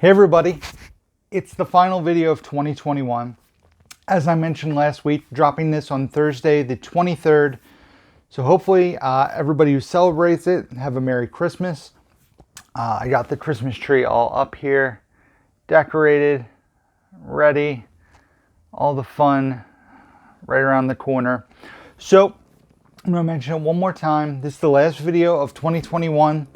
Hey everybody, it's the final video of 2021. As I mentioned last week, dropping this on Thursday the 23rd. So hopefully everybody who celebrates it have a Merry Christmas. I got the Christmas tree all up here, decorated, ready, all the fun right around the corner. So I'm going to mention it one more time. This is the last video of 2021.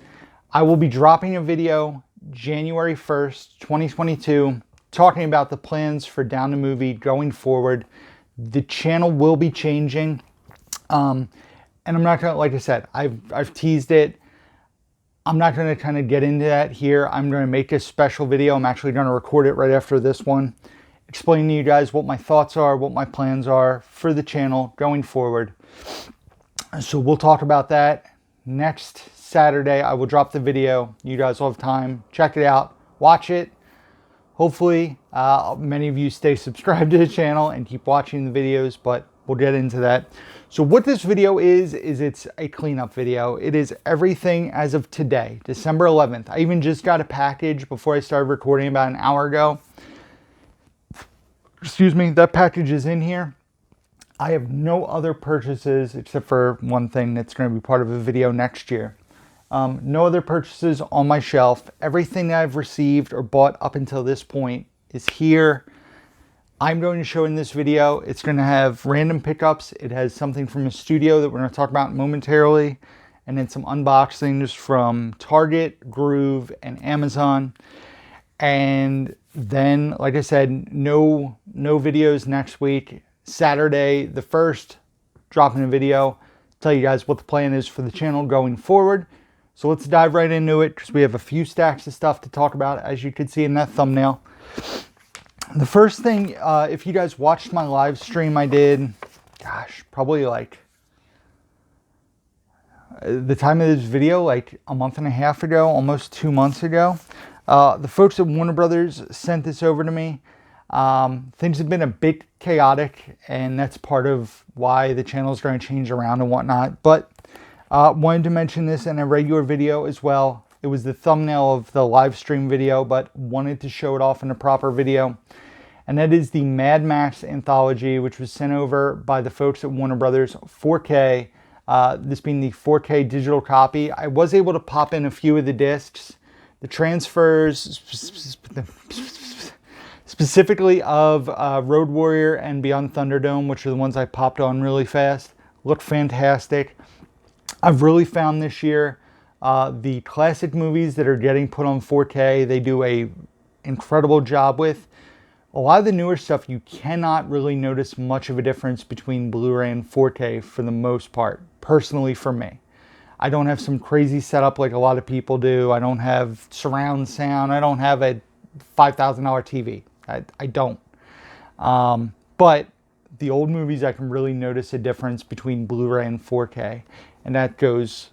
I will be dropping a video January 1st, 2022, talking about the plans for Down the Movie going forward. The channel will be changing. And I'm not going to, like I said, I've teased it. I'm not going to kind of get into that here. I'm going to make a special video. I'm actually going to record it right after this one, explaining to you guys what my thoughts are, what my plans are for the channel going forward. So we'll talk about that next Saturday. I will drop the video. You guys will have time. Check it out. Watch it. Hopefully, many of you stay subscribed to the channel and keep watching the videos, but we'll get into that. So what this video is it's a cleanup video. It is everything as of today, December 11th. I even just got a package before I started recording about an hour ago. Excuse me, that package is in here. I have no other purchases except for one thing that's going to be part of a video next year. No other purchases on my shelf. Everything that I've received or bought up until this point is here. I'm going to show in this video. It's going to have random pickups. It has something from a studio that we're going to talk about momentarily. And then some unboxings from Target, Groove, and Amazon. And then, like I said, no videos next week. Saturday the 1st, dropping a video. Tell you guys what the plan is for the channel going forward. So let's dive right into it because we have a few stacks of stuff to talk about, as you can see in that thumbnail. The first thing, if you guys watched my live stream I did, gosh, probably like the time of this video, like a month and a half ago, almost 2 months ago, the folks at Warner Brothers sent this over to me. Things have been a bit chaotic, and that's part of why the channel is going to change around and whatnot. But wanted to mention this in a regular video as well. It was the thumbnail of the live stream video, but wanted to show it off in a proper video. And that is the Mad Max Anthology, which was sent over by the folks at Warner Brothers, 4K. This being the 4K digital copy. I was able to pop in a few of the discs. The transfers, specifically of Road Warrior and Beyond Thunderdome, which are the ones I popped on really fast, look fantastic. I've really found this year the classic movies that are getting put on 4K, they do a incredible job with. A lot of the newer stuff, you cannot really notice much of a difference between Blu-ray and 4K for the most part, personally for me. I don't have some crazy setup like a lot of people do. I don't have surround sound. I don't have a $5,000 TV. I don't. But the old movies, I can really notice a difference between Blu-ray and 4K. And that goes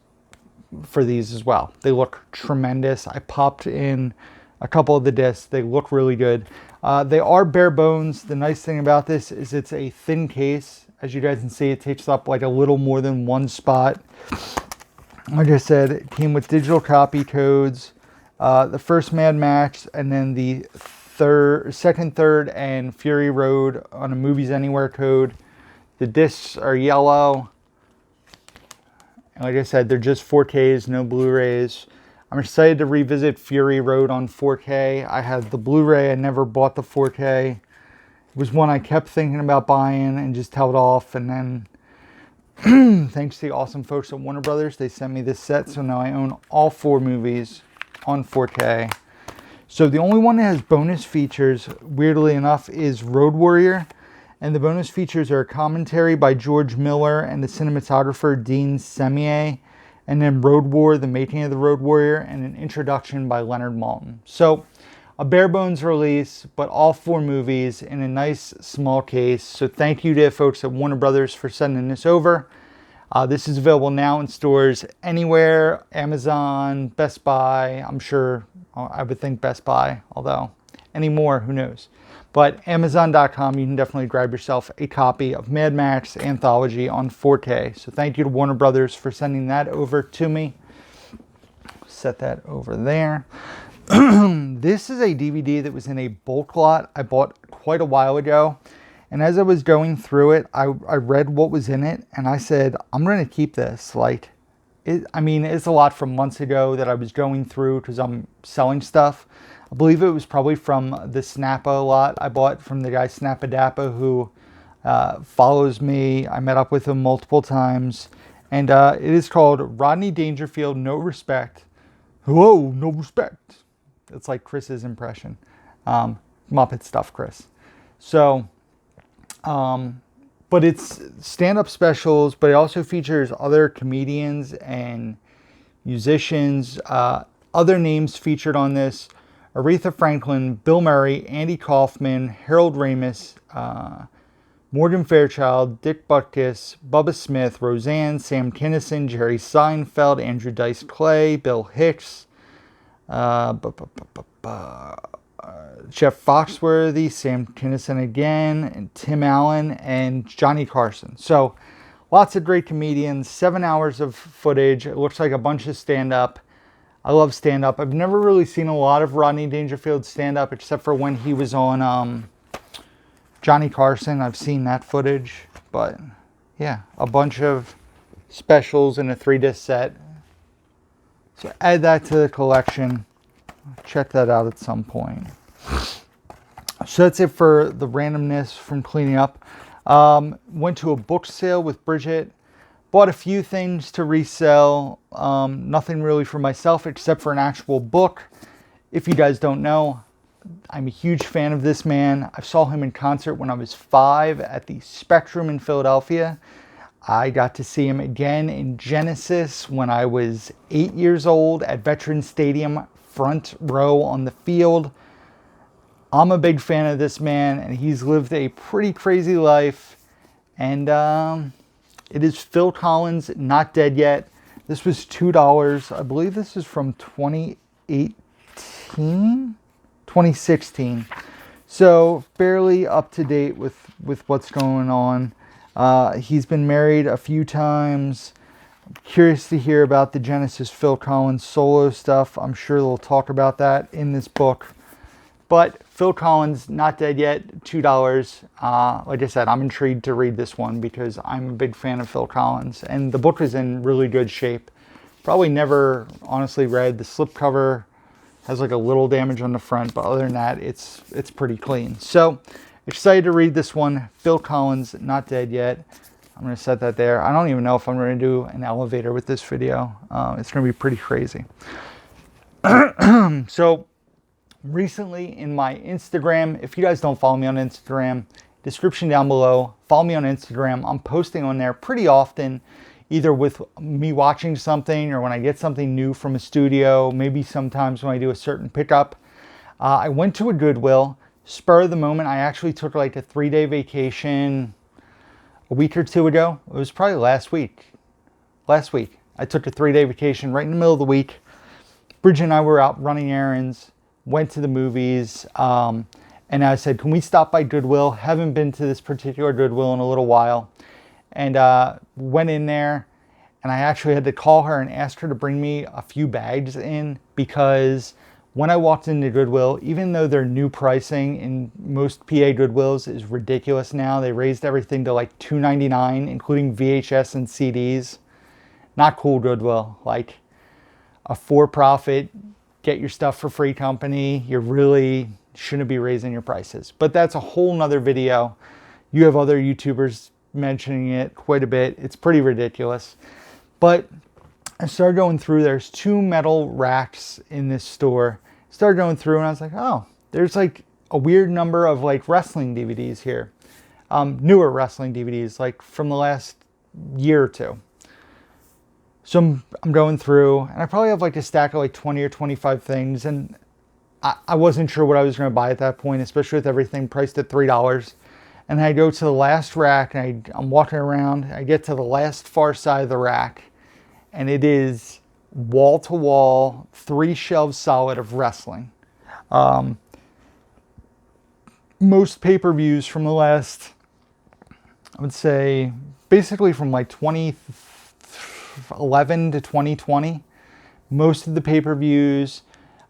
for these as well. They look tremendous. I popped in a couple of the discs. They look really good. They are bare bones. The nice thing about this is it's a thin case. As you guys can see, it takes up like a little more than one spot. Like I said, it came with digital copy codes. The first Mad Max, and then the second, third, and Fury Road on a Movies Anywhere code. The discs are yellow. And like I said, they're just 4Ks, no Blu-rays. I'm excited to revisit Fury Road on 4K. I had the Blu-ray. I never bought the 4K. It was one I kept thinking about buying and just held off. And then, thanks to the awesome folks at Warner Brothers, they sent me this set. So now I own all 4 movies on 4K. So the only one that has bonus features, weirdly enough, is Road Warrior. And the bonus features are a commentary by George Miller and the cinematographer Dean Semier. And then Road War, the making of the Road Warrior, and an introduction by Leonard Maltin. So a bare bones release, but all 4 movies in a nice small case. So thank you to folks at Warner Brothers for sending this over. This is available now in stores anywhere, Amazon, Best Buy. I'm sure, I would think Best Buy, although anymore, who knows. But Amazon.com, you can definitely grab yourself a copy of Mad Max Anthology on 4K. So thank you to Warner Brothers for sending that over to me. Set that over there. This is a DVD that was in a bulk lot I bought quite a while ago. And as I was going through it, I read what was in it, and I said, I'm going to keep this. Like, I mean, it's a lot from months ago that I was going through because I'm selling stuff. I believe it was probably from the Snappa lot I bought from the guy Snappadappa, who follows me. I met up with him multiple times. And it is called Rodney Dangerfield, No Respect. Whoa, no respect. It's like Chris's impression. Muppet stuff, Chris. So, but it's stand-up specials, but it also features other comedians and musicians. Other names featured on this: Aretha Franklin, Bill Murray, Andy Kaufman, Harold Ramis, Morgan Fairchild, Dick Butkus, Bubba Smith, Roseanne, Sam Kinison, Jerry Seinfeld, Andrew Dice Clay, Bill Hicks, Jeff Foxworthy, Sam Kinison again, and Tim Allen, and Johnny Carson. So lots of great comedians, 7 hours of footage. It looks like a bunch of stand-up. I love stand-up. I've never really seen a lot of Rodney Dangerfield stand-up except for when he was on Johnny Carson. I've seen that footage. But yeah, a bunch of specials in a 3-disc set. So add that to the collection. Check that out at some point. So that's it for the randomness from cleaning up. Went to a book sale with Bridget. Bought a few things to resell. Nothing really for myself except for an actual book. If you guys don't know, I'm a huge fan of this man. I saw him in concert when I was 5 at the Spectrum in Philadelphia. I got to see him again in Genesis when I was 8 years old at Veterans Stadium, front row on the field. I'm a big fan of this man, and he's lived a pretty crazy life. And it is Phil Collins, Not Dead Yet. This was $2. I believe this is from 2016. So fairly up to date with what's going on. He's been married a few times. I'm curious to hear about the Genesis Phil Collins solo stuff. I'm sure they'll talk about that in this book. But Phil Collins, Not Dead Yet, $2. Like I said, I'm intrigued to read this one because I'm a big fan of Phil Collins. And the book is in really good shape. Probably never honestly read. The slipcover has like a little damage on the front, but other than that, it's pretty clean. So excited to read this one. Phil Collins, Not Dead Yet. I'm going to set that there. I don't even know if I'm going to do an elevator with this video. It's going to be pretty crazy. So recently in my Instagram, if you guys don't follow me on Instagram, description down below, follow me on Instagram. I'm posting on there pretty often, either with me watching something or when I get something new from a studio, maybe sometimes when I do a certain pickup. I went to a Goodwill, spur of the moment. I actually took like a 3-day vacation a week or two ago. It was probably last week. I took a 3-day vacation right in the middle of the week. Bridget and I were out running errands, went to the movies, and I said, can we stop by Goodwill? Haven't been to this particular Goodwill in a little while. And went in there, and I actually had to call her and ask her to bring me a few bags in, because when I walked into Goodwill, even though their new pricing in most PA Goodwills is ridiculous now, they raised everything to like $2.99, including VHS and CDs. Not cool, Goodwill. Like a for-profit, get your stuff for free company. You really shouldn't be raising your prices. But that's a whole nother video. You have other YouTubers mentioning it quite a bit. It's pretty ridiculous. But I started going through, there's 2 metal racks in this store. Started going through and I was like, oh, there's like a weird number of like wrestling DVDs here. Newer wrestling DVDs, like from the last year or two. So I'm going through, and I probably have like a stack of like 20 or 25 things, and I wasn't sure what I was going to buy at that point, especially with everything priced at $3. And I go to the last rack, and I'm walking around. I get to the last far side of the rack, and it is wall to wall, 3 shelves solid of wrestling. Most pay-per-views from the last, I would say, basically from like 2011 to 2020. Most of the pay-per-views,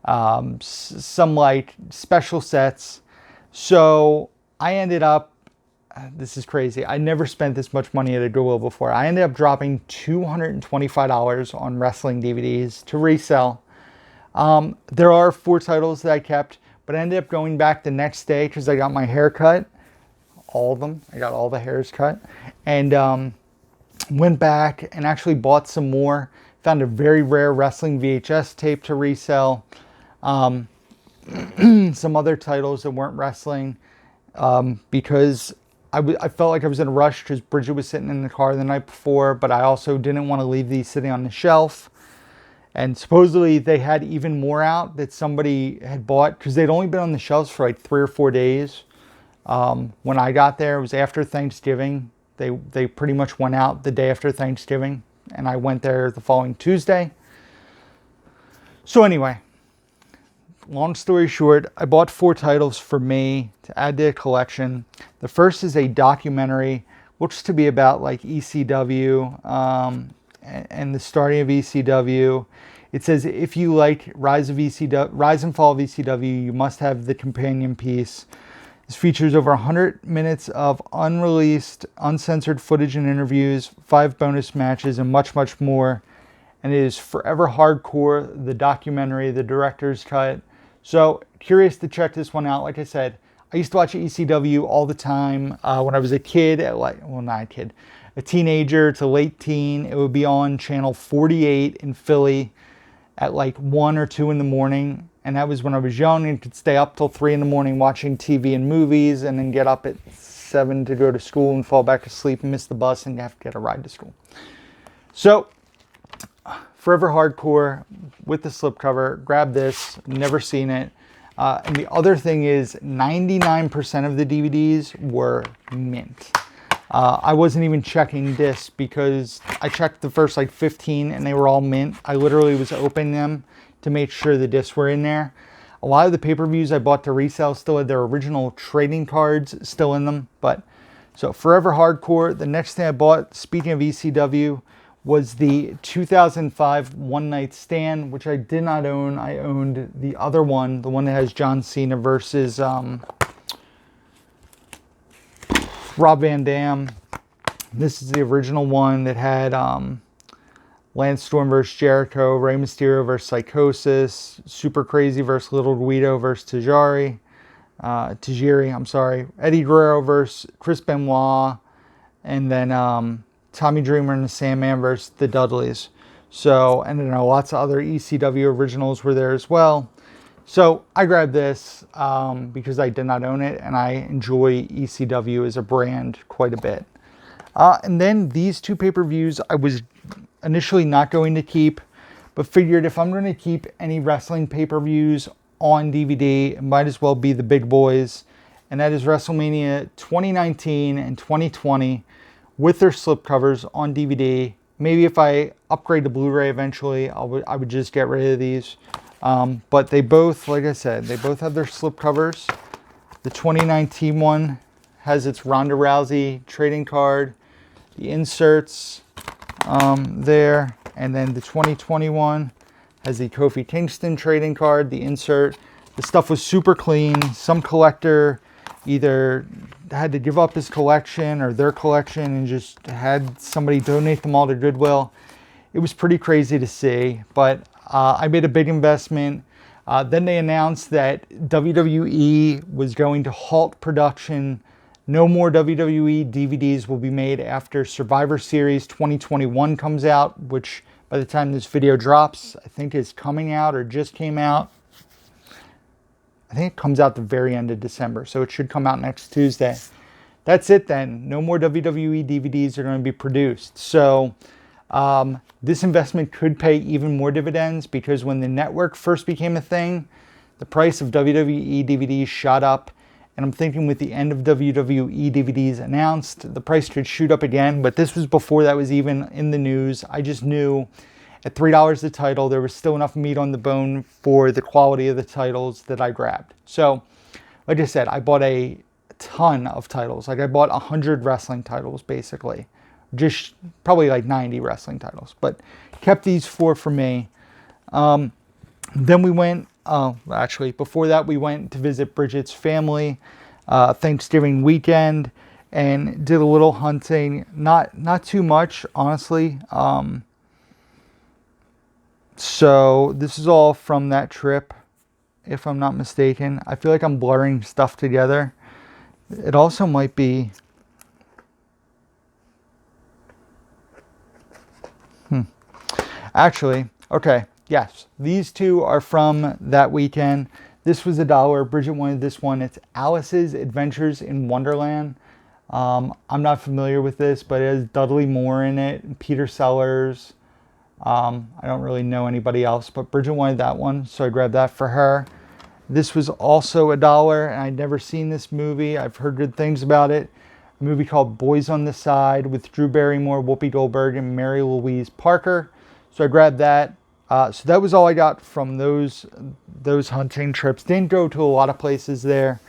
some like special sets. So I ended up, this is crazy, I never spent this much money at a Goodwill before. I ended up dropping $225 on wrestling DVDs to resell. There are 4 titles that I kept, but I ended up going back the next day because I got my hair cut. All of them. I got all the hairs cut. And went back and actually bought some more. Found a very rare wrestling VHS tape to resell. Some other titles that weren't wrestling. Because I felt like I was in a rush because Bridget was sitting in the car the night before. But I also didn't want to leave these sitting on the shelf. And supposedly they had even more out that somebody had bought because they'd only been on the shelves for like 3 or 4 days. When I got there, it was after Thanksgiving. They pretty much went out the day after Thanksgiving, and I went there the following Tuesday. So anyway, long story short, I bought 4 titles for me to add to the collection. The first is a documentary, looks to be about like ECW and the starting of ECW. It says if you like Rise and Fall of ECW, you must have the companion piece. This features over 100 minutes of unreleased, uncensored footage and interviews, 5 bonus matches, and much, much more. And it is Forever Hardcore, the documentary, the director's cut. So, curious to check this one out. Like I said, I used to watch ECW all the time when I was a kid, a teenager to late teen. It would be on channel 48 in Philly at like 1 or 2 in the morning. And that was when I was young and could stay up till 3 in the morning watching TV and movies and then get up at 7 to go to school and fall back asleep and miss the bus and have to get a ride to school. So, Forever Hardcore with the slipcover. Grab this. Never seen it. And the other thing is 99% of the DVDs were mint. I wasn't even checking discs because I checked the first like 15 and they were all mint. I literally was opening them to make sure the discs were in there. A lot of the pay-per-views I bought to resell still had their original trading cards still in them. But so Forever Hardcore. The next thing I bought, speaking of ECW, was the 2005 One Night Stand, which I did not own. I owned the other one, the one that has John Cena versus Rob Van Dam. This is the original one that had Lance Storm versus Jericho, Rey Mysterio versus Psychosis, Super Crazy versus Little Guido versus Tajiri, Eddie Guerrero versus Chris Benoit, and then Tommy Dreamer and the Sandman versus the Dudleys. So, and then lots of other ECW originals were there as well. So I grabbed this because I did not own it, and I enjoy ECW as a brand quite a bit. And then these 2 pay-per-views I was initially not going to keep, but figured if I'm going to keep any wrestling pay-per-views on DVD, it might as well be the big boys. And that is WrestleMania 2019 and 2020 with their slipcovers on DVD. Maybe if I upgrade to Blu-ray eventually, I would just get rid of these. But they both, like I said, they both have their slipcovers. The 2019 one has its Ronda Rousey trading card, the inserts there, and then the 2021 has the Kofi Kingston trading card, the insert. The stuff was super clean. Some collector either had to give up his collection or their collection and just had somebody donate them all to Goodwill. It was pretty crazy to see, but I made a big investment. Then they announced that WWE was going to halt production. No more WWE DVDs will be made after Survivor Series 2021 comes out, which by the time this video drops, I think is coming out or just came out. I think it comes out the very end of December, so it should come out next Tuesday. That's it then. No more WWE DVDs are going to be produced. So this investment could pay even more dividends because when the network first became a thing, the price of WWE DVDs shot up. And I'm thinking with the end of WWE DVDs announced, the price could shoot up again. But this was before that was even in the news. I just knew at $3 the title, there was still enough meat on the bone for the quality of the titles that I grabbed. So, like I said, I bought a ton of titles. Like I bought 100 wrestling titles, basically. Just probably like 90 wrestling titles. But kept these 4 for me. Then we went Oh, actually, before that, we went to visit Bridget's family Thanksgiving weekend and did a little hunting. Not too much, honestly. So this is all from that trip, if I'm not mistaken. I feel like I'm blurring stuff together. It also might be... Actually, okay, yes. These two are from that weekend. This was $1. Bridget wanted this one. It's Alice's Adventures in Wonderland. I'm not familiar with this, but it has Dudley Moore in it, Peter Sellers. I don't really know anybody else, but Bridget wanted that one, so I grabbed that for her. This was also $1, and I'd never seen this movie. I've heard good things about it. A movie called Boys on the Side with Drew Barrymore, Whoopi Goldberg, and Mary Louise Parker. So I grabbed that. So that was all I got from those hunting trips. Didn't go to a lot of places there.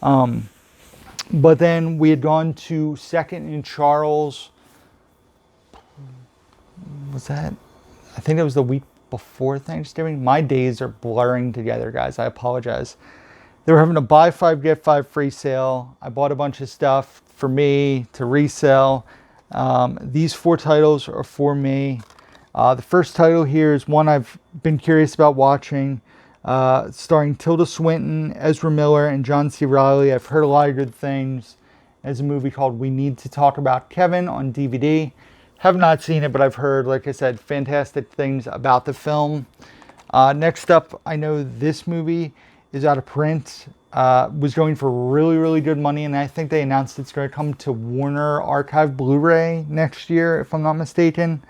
But then we had gone to Second and Charles. Was that? I think that was the week before Thanksgiving. My days are blurring together, guys. I apologize. They were having a buy 5, get 5 free sale. I bought a bunch of stuff for me to resell. These 4 titles are for me. The first title here is one I've been curious about watching, starring Tilda Swinton, Ezra Miller, and John C. Reilly. I've heard a lot of good things. As a movie called We Need to Talk About Kevin on DVD. Have not seen it, but I've heard, like I said, fantastic things about the film. Next up, I know this movie is out of print. Was going for really, really good money, and I think they announced it's going to come to Warner Archive Blu-ray next year, if I'm not mistaken.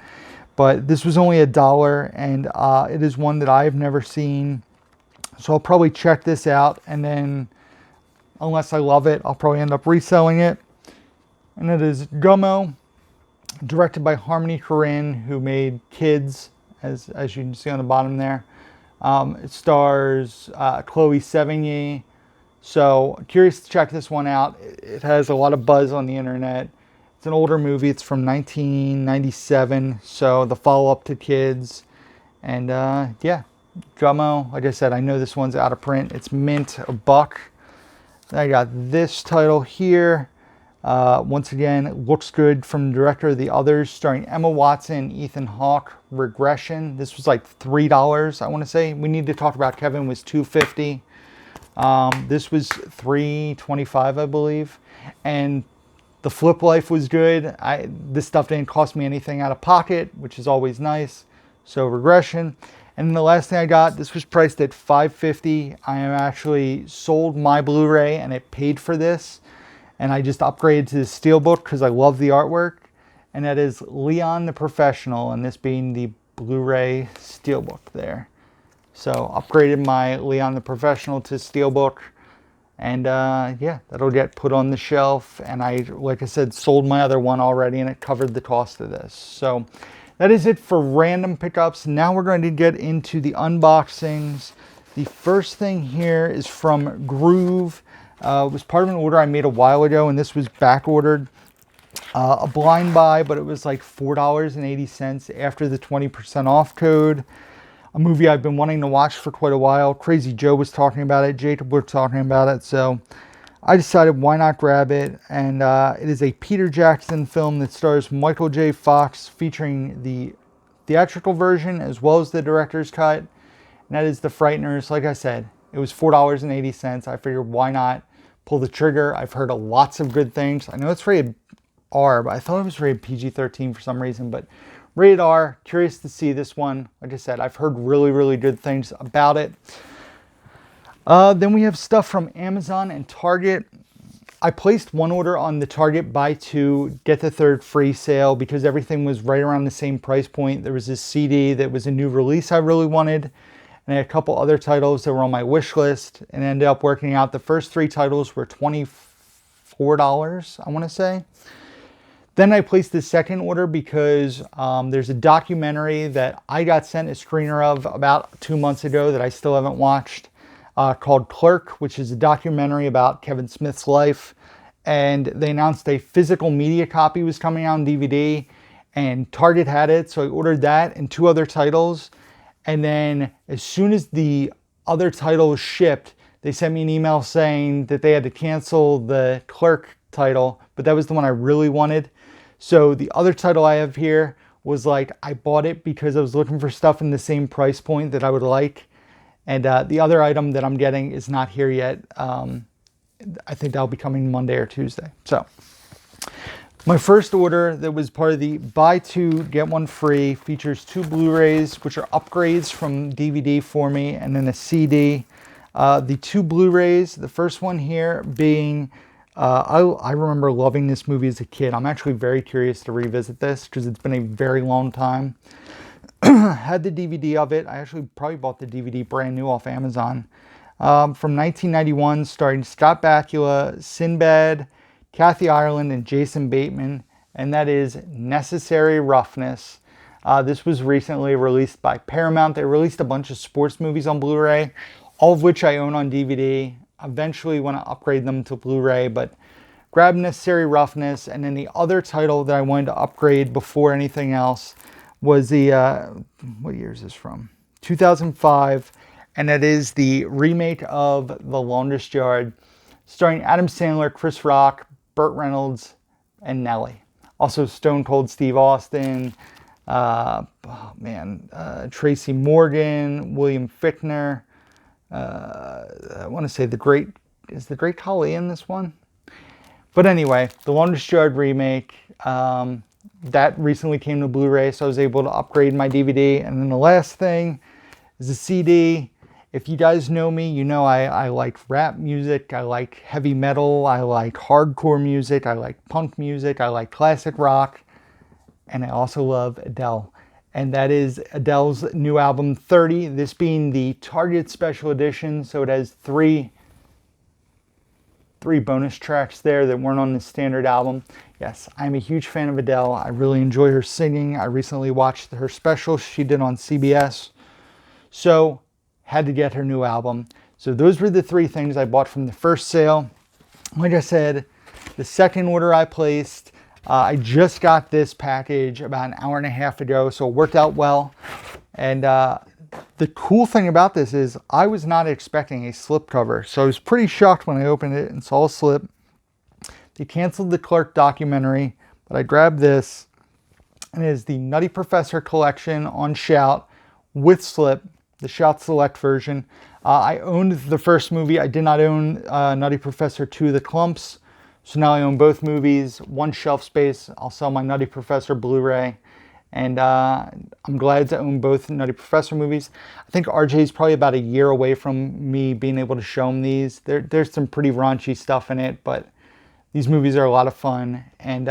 But this was only $1, and it is one that I have never seen. So I'll probably check this out, and then, unless I love it, I'll probably end up reselling it. And it is Gummo, directed by Harmony Korine, who made Kids, as you can see on the bottom there. It stars Chloe Sevigny. So curious to check this one out. It has a lot of buzz on the internet. It's an older movie. It's from 1997, so the follow-up to Kids. And yeah, Gummo. Like I said, I know this one's out of print. It's mint $1. Then I got this title here. Once again, looks good, from the director of The Others, starring Emma Watson, Ethan Hawke. Regression. This was like $3, I want to say. We Need to Talk About Kevin was $2.50. This was $3.25, I believe. And the flip life was good. This stuff didn't cost me anything out of pocket, which is always nice. So Regression. And then the last thing I got, this was priced at $5.50. I am actually sold my Blu-ray and it paid for this. And I just upgraded to the Steelbook because I love the artwork. And that is Leon the Professional, and this being the Blu-ray Steelbook there. So upgraded my Leon the Professional to Steelbook. And yeah, that'll get put on the shelf. And I, like I said, sold my other one already, and it covered the cost of this. So that is it for random pickups. Now we're going to get into the unboxings. The first thing here is from Groove. It was part of an order I made a while ago, and this was back ordered. A blind buy, but it was like $4.80 after the 20% off code. A movie I've been wanting to watch for quite a while. Crazy Joe was talking about it. Jacob was talking about it. So I decided why not grab it. And it is a Peter Jackson film that stars Michael J. Fox, featuring the theatrical version as well as the director's cut. And that is The Frighteners. Like I said, it was $4.80. I figured why not pull the trigger. I've heard lots of good things. I know it's rated R, but I thought it was rated PG-13 for some reason. But rated R, curious to see this one. Like I said, I've heard really, really good things about it. Then we have stuff from Amazon and Target. I placed one order on the Target buy 2, get the 3rd free sale because everything was right around the same price point. There was this CD that was a new release I really wanted, and I had a couple other titles that were on my wish list, and ended up working out. The first 3 titles were $24, I want to say. Then I placed the second order because there's a documentary that I got sent a screener of about 2 months ago that I still haven't watched, called Clerk, which is a documentary about Kevin Smith's life. And they announced a physical media copy was coming out on DVD, and Target had it, so I ordered that and 2 other titles. And then as soon as the other titles shipped, they sent me an email saying that they had to cancel the Clerk title, but that was the one I really wanted. So the other title I have here was like, I bought it because I was looking for stuff in the same price point that I would like. And the other item that I'm getting is not here yet. I think that'll be coming Monday or Tuesday. So my first order that was part of the buy two, get one free features 2 Blu-rays, which are upgrades from DVD for me, and then a CD. The 2 Blu-rays, the first one here being, I remember loving this movie as a kid. I'm actually very curious to revisit this because it's been a very long time. Had the DVD of it. I actually probably bought the DVD brand new off Amazon. From 1991, starring Scott Bakula, Sinbad, Kathy Ireland, and Jason Bateman, and that is Necessary Roughness. This was recently released by Paramount. They released a bunch of sports movies on Blu-ray, all of which I own on DVD. Eventually want to upgrade them to Blu-ray, but grab Necessary Roughness. And then the other title that I wanted to upgrade before anything else was the, what year is this from? 2005, and that is the remake of The Longest Yard, starring Adam Sandler, Chris Rock, Burt Reynolds, and Nelly. Also Stone Cold Steve Austin, Tracy Morgan, William Fichtner. I want to say is the Great Khali in this one? But anyway, The Longest Yard remake, that recently came to Blu-ray, so I was able to upgrade my DVD. And then the last thing is a CD. If you guys know me, you know I like rap music, I like heavy metal, I like hardcore music, I like punk music, I like classic rock, and I also love Adele. And that is Adele's new album, 30, this being the Target Special Edition, so it has three bonus tracks there that weren't on the standard album. Yes, I'm a huge fan of Adele. I really enjoy her singing. I recently watched her special she did on CBS. So, had to get her new album. So those were the 3 things I bought from the first sale. Like I said, the second order I placed, I just got this package about an hour and a half ago, so it worked out well. And the cool thing about this is I was not expecting a slipcover, so I was pretty shocked when I opened it and saw a slip. They canceled the Clerk documentary, but I grabbed this, and it is the Nutty Professor collection on Shout with slip, the Shout Select version. I owned the first movie. I did not own Nutty Professor 2, The Clumps, so now I own both movies, one shelf space. I'll sell my Nutty Professor Blu-ray. And I'm glad to own both Nutty Professor movies. I think RJ is probably about a year away from me being able to show him these. There's some pretty raunchy stuff in it, but these movies are a lot of fun. And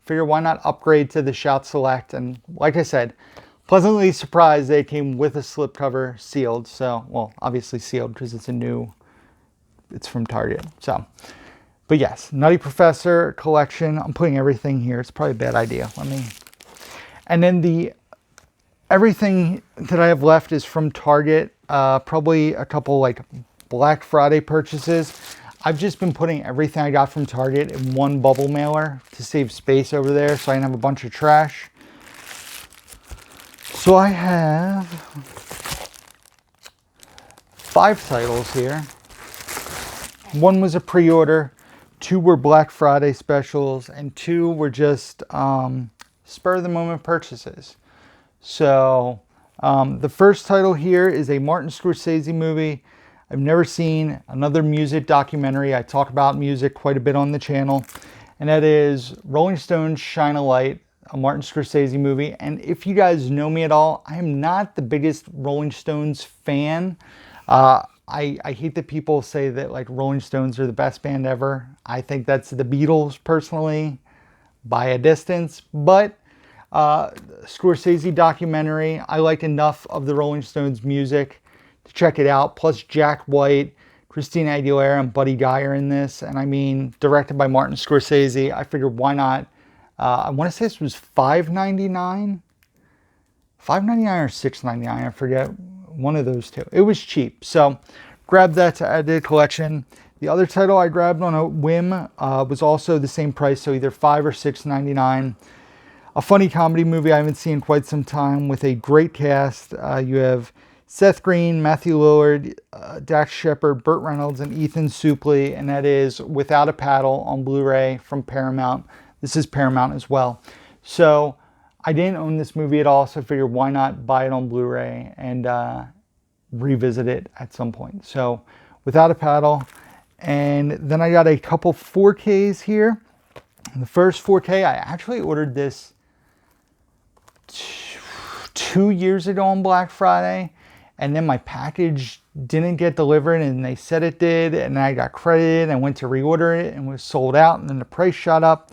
figure why not upgrade to the Shout Select. And like I said, pleasantly surprised they came with a slipcover sealed. So, well, obviously sealed because it's from Target. So, but yes, Nutty Professor collection. I'm putting everything here. It's probably a bad idea. And then everything that I have left is from Target. Probably a couple like Black Friday purchases. I've just been putting everything I got from Target in one bubble mailer to save space over there so I can have a bunch of trash. So I have 5 titles here. 1 was a pre-order, 2 were Black Friday specials, and 2 were just spur-of-the-moment purchases. So the first title here is a Martin Scorsese movie I've never seen, another music documentary. I talk about music quite a bit on the channel, and that is Rolling Stones' Shine a Light, a Martin Scorsese movie. And if you guys know me at all, I am not the biggest Rolling Stones fan. I hate that people say that like Rolling Stones are the best band ever. I think that's the Beatles personally by a distance, but Scorsese documentary, I like enough of the Rolling Stones music to check it out. Plus Jack White, Christina Aguilera, and Buddy Guy are in this, and I mean directed by Martin Scorsese. I figured why not. I want to say this was $5.99 or $6.99, I forget, one of those two. It was cheap, so grabbed that to add to the collection. The other title I grabbed on a whim was also the same price, so either $5 or $6.99. A funny comedy movie I haven't seen in quite some time with a great cast. You have Seth Green, Matthew Lillard, Dax Shepard, Burt Reynolds, and Ethan Suplee, and that is Without a Paddle on Blu-ray from Paramount. This is Paramount as well. So I didn't own this movie at all, so I figured why not buy it on Blu-ray and revisit it at some point. So Without a Paddle. And then I got a couple 4Ks here. The first 4K, I actually ordered this 2 years ago on Black Friday, and then my package didn't get delivered, and they said it did, and I got credited and went to reorder it and was sold out, and then the price shot up.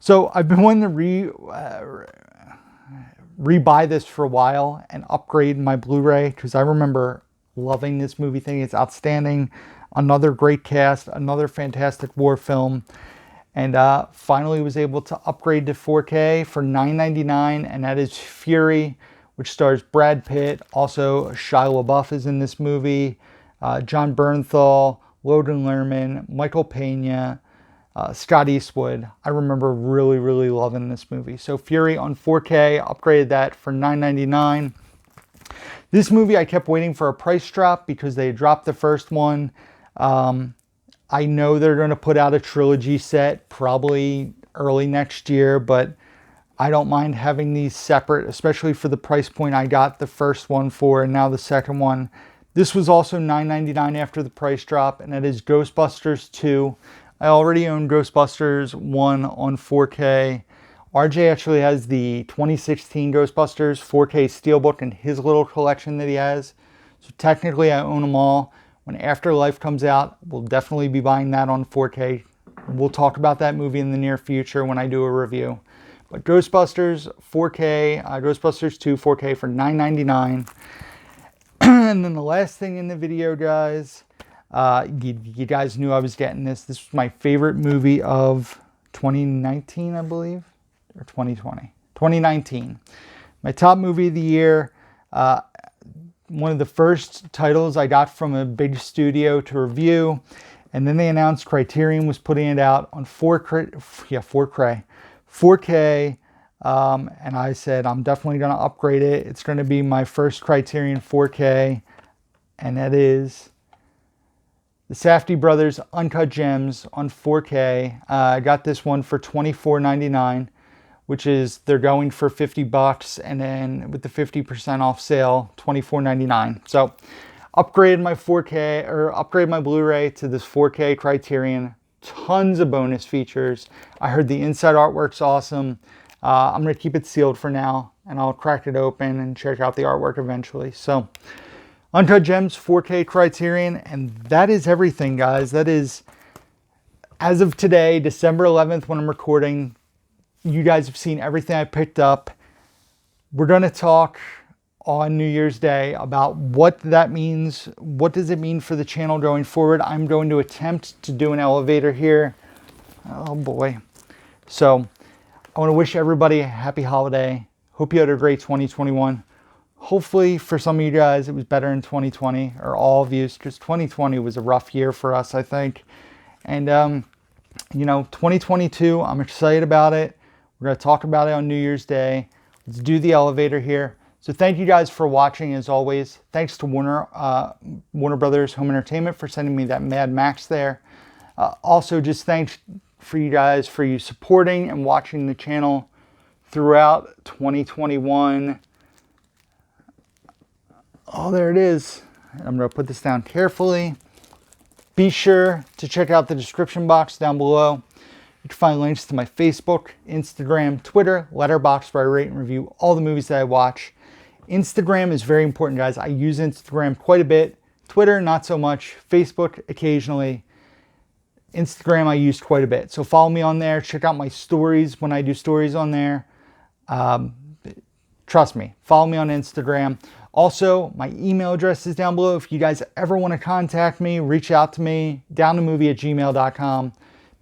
So I've been wanting to rebuy this for a while and upgrade my Blu-ray, because I remember loving this movie, thinking it's outstanding. Another great cast, another fantastic war film. And finally was able to upgrade to 4K for $9.99, and that is Fury, which stars Brad Pitt. Also, Shia LaBeouf is in this movie. John Bernthal, Logan Lerman, Michael Pena, Scott Eastwood. I remember really, really loving this movie. So Fury on 4K, upgraded that for $9.99. This movie, I kept waiting for a price drop because they dropped the first one. I know they're going to put out a trilogy set probably early next year, but I don't mind having these separate, especially for the price point I got the first one for, and now the second one. This was also $9.99 after the price drop, and that is Ghostbusters 2. I already own Ghostbusters 1 on 4K. RJ actually has the 2016 Ghostbusters 4K Steelbook in his little collection that he has. So technically I own them all. When Afterlife comes out, we'll definitely be buying that on 4K. We'll talk about that movie in the near future when I do a review. But Ghostbusters 4K, Ghostbusters 2 4K for $9.99. And then the last thing in the video, guys, you guys knew I was getting this. This was my favorite movie of 2019, I believe, or 2020. 2019. My top movie of the year. One of the first titles I got from a big studio to review, and then they announced Criterion was putting it out on 4K, and I said I'm definitely going to upgrade it. It's going to be my first Criterion 4K, and that is the Safdie Brothers Uncut Gems on 4K. I got this one for $24.99. which is they're going for $50, and then with the 50% off sale, $24.99. So upgraded my 4K, or upgrade my Blu-ray to this 4K Criterion. Tons of bonus features. I heard the inside artwork's awesome. I'm going to keep it sealed for now, and I'll crack it open and check out the artwork eventually. So Uncut Gems 4K Criterion, and that is everything, guys. That is, as of today, December 11th, when I'm recording. You guys have seen everything I picked up. We're going to talk on New Year's Day about what that means. What does it mean for the channel going forward? I'm going to attempt to do an elevator here. Oh boy. So I want to wish everybody a happy holiday. Hope you had a great 2021. Hopefully for some of you guys it was better in 2020, or all of you, because 2020 was a rough year for us, I think. And 2022, I'm excited about it. We're going to talk about it on New Year's Day. Let's do the elevator here. So thank you guys for watching, as always. Thanks to Warner Brothers Home Entertainment for sending me that Mad Max there. Also, just thanks for you guys for you supporting and watching the channel throughout 2021. Oh, there it is. I'm going to put this down carefully. Be sure to check out the description box down below. You can find links to my Facebook, Instagram, Twitter, Letterboxd, where I rate and review all the movies that I watch. Instagram is very important, guys. I use Instagram quite a bit. Twitter, not so much. Facebook, occasionally. Instagram, I use quite a bit. So follow me on there. Check out my stories when I do stories on there. Trust me, follow me on Instagram. Also, my email address is down below. If you guys ever want to contact me, reach out to me, downthemovie@gmail.com.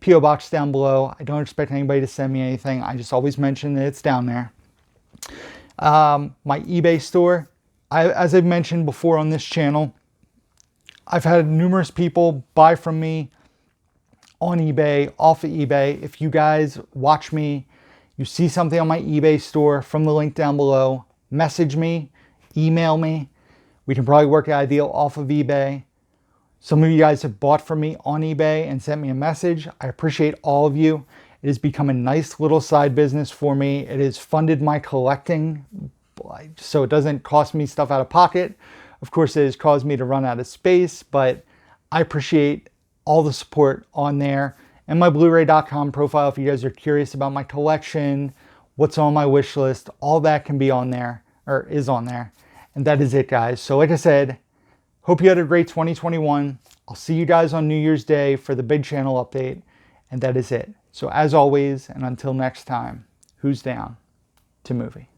P.O. box down below. I don't expect anybody to send me anything. I just always mention that it's down there. My eBay store. As I've mentioned before on this channel, I've had numerous people buy from me on eBay, off of eBay. If you guys watch me, you see something on my eBay store from the link down below, message me, email me. We can probably work out a deal off of eBay. Some of you guys have bought from me on eBay and sent me a message. I appreciate all of you. It has become a nice little side business for me. It has funded my collecting, so it doesn't cost me stuff out of pocket. Of course, it has caused me to run out of space, but I appreciate all the support on there. And my Blu-ray.com profile, if you guys are curious about my collection, what's on my wish list, all that can be on there, or is on there. And that is it, guys. So like I said, hope you had a great 2021. I'll see you guys on New Year's Day for the big channel update. And that is it. So as always, and until next time, who's down to movie?